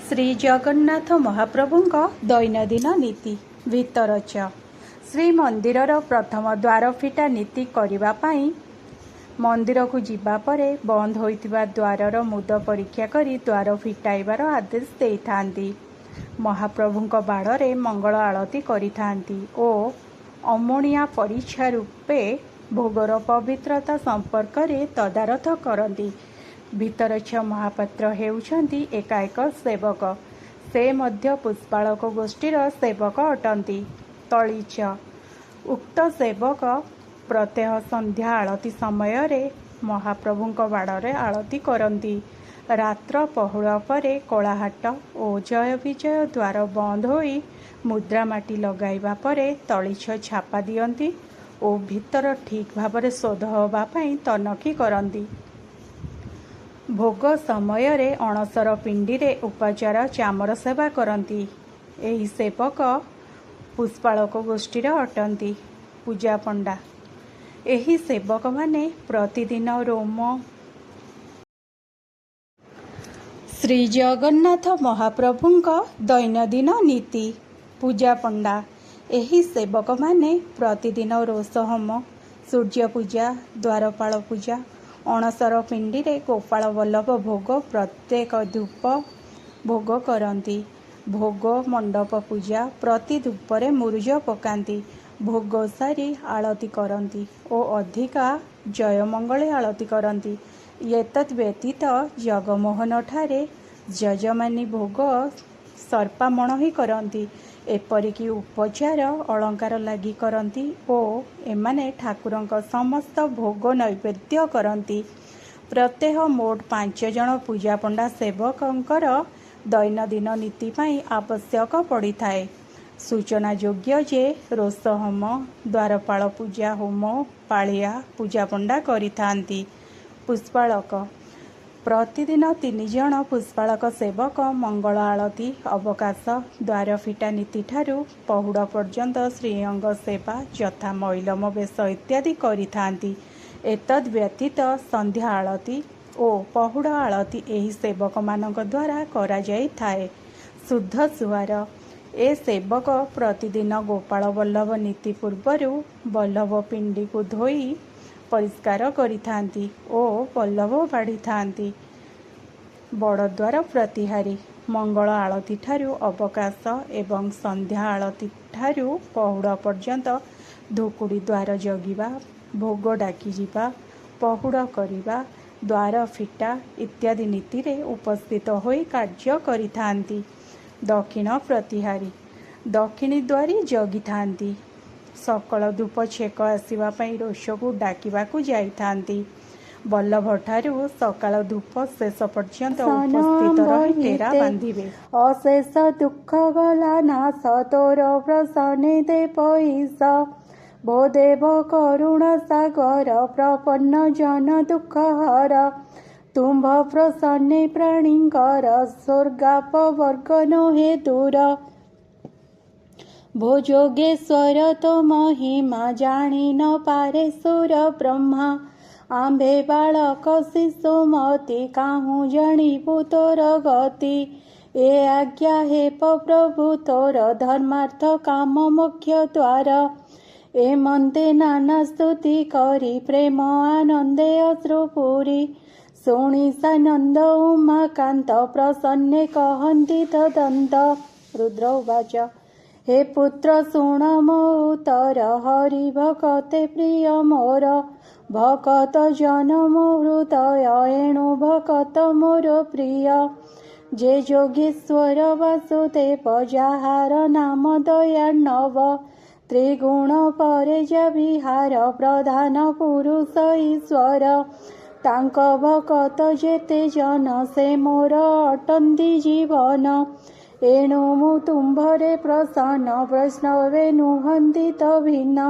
श्री जगन्नाथ महाप्रभुंक दैनंदिन नीति भितरच श्रीमंदिरर प्रथम द्वार फिटा नीति करिबा पाई मंदिर को जीवा परे बंद होइतिबा द्वारर मुद परीक्षा करी द्वार फिटाइबार आदेश देइथांती। महाप्रभुंक बाड़े मंगल आलती करिथांती ओ अमणिया परीक्षा रूपे भोगर पवित्रता संपर्क रे तदारथ करती। भितरच्छ महापात्र हेउछंती एकाएक सेवक, से मध्य पुष्पालक गोष्ठीर सेवक अटंती। तलीच उक्त सेवक प्रत्यह संध्या आलती समय रे महाप्रभुंक बाड़े आलती करती। रात्र पहुड़ परे कलाहाट और जय विजय द्वार बंद होई मुद्रा माटी लगाइबा परे तलीछ छापा दियंती और भितर ठीक भाव शोध होबा पई तनखी करती। भोग समय रे अणसर पिंडी रे उपचार चामर सेवा करती। एही सेवक पुष्पालक गोष्ठीर अटंती। पूजा पंडा एही सेवक माने प्रतिदिन रोम श्री जगन्नाथ महाप्रभुंक दैनंदिन नीति। पूजा पंडा एही सेवक माने प्रतिदिन रोष होम, सूर्य पूजा, द्वारपाल पूजा, अणसर पिंडी रे गोपाल वल्लभ भोग प्रत्येक धूप भोग करती। भोग मंडप पूजा प्रति धूपरे मुरुज पकाती। भोग सारी आलती करती और अधिका जयमंगले आलती करती। एतद् व्यतीत जगमोहन ठारे यजमानी भोग सर्पामण ही करती। एपरिकी उपचार अलंकार लगी करती और एमाने ठाकुरंक समस्त भोग नैवेद्य करती। प्रत्येह मोट 5 जन पूजा पंडा सेवकंकर दैनंदिन नीति पाई आवश्यक पड़ी थाए। सूचना योग्य जे रोष होम, द्वारपाल पूजा होम पालिया पूजा पंडा करिथांती। पुष्पालक प्रतिदिन 3 जन पुष्पालक सेवक मंगल आलती, अवकाश, द्वार फिटा नीति ठारू पहुड़ पर्यंत श्रीअंग सेवा यथा मैलम बेश इत्यादि करिथांती। एतद् व्यतीत संध्या आलती और पहुड़ आलती एही सेवक मानक द्वारा करा जाई थाए। शुद्ध सुहार ए सेवक प्रतिदिन गोपाल वल्लभ नीति पूर्वरु वल्लभ पिंडी को धोई परिष्कार करिथांती और वल्लभ बाढ़ी थांती। बड़द्वार प्रतिहारी मंगल आलती ठारू अवकाश एवं संध्या आलती ठारू पहुड़ पर्यंत धुकुड़ी द्वार जगिबा, भोग डाकी जिबा, पहुड़ करिबा, द्वार फिटा इत्यादि नीति रे उपस्थित होई कार्य करिथांती। दक्षिण प्रतिहारी दक्षिणी द्वारी जगी थांती। सकल धूप छेक आसिबा पई रोष को डाकिबा को जाइथांती। वल्लभ ठारू सकाल धूप शेष पर्यंत उपस्थित रही तेरा बांधिबे। अशेष दुख गला नाश तोर प्रसन्ने ते पैसा भो देव करुण सागर प्रपन्न जन दुख हर तुम्भ प्रसन्ने प्राणीकर स्वर्गाप वर्ग नो हे दूर भो जोगेश्वर तो महिमा जानी न पारे सुर ब्रह्मा आंबे बालक शिशुमती काहू जणिबु तोर गति ए आज्ञा हे प्रभु तोर धर्मार्थ काम मुख्य द्वार ए मन्ते नाना स्तुति करी प्रेम आनंदे अश्रुपुरी शुणी सानंद उमाकांत प्रसन्ने कहन्ति तदन्त। रुद्र उवाच हे पुत्र शुण मो उत्तर हरि भकते प्रिय मोर भकत जन मो हृदय एणु भकत मोर प्रिय जे जोगेश्वर वासुदेव जाहार नाम दयार्णव त्रिगुण परे जा विहार प्रधान पुरुष ईश्वर तांक भकत जेते जन से मोर अटंती जीवन एणु मु तुम्भरे प्रसन्न वैष्णवे नुहन्ति त भिन्न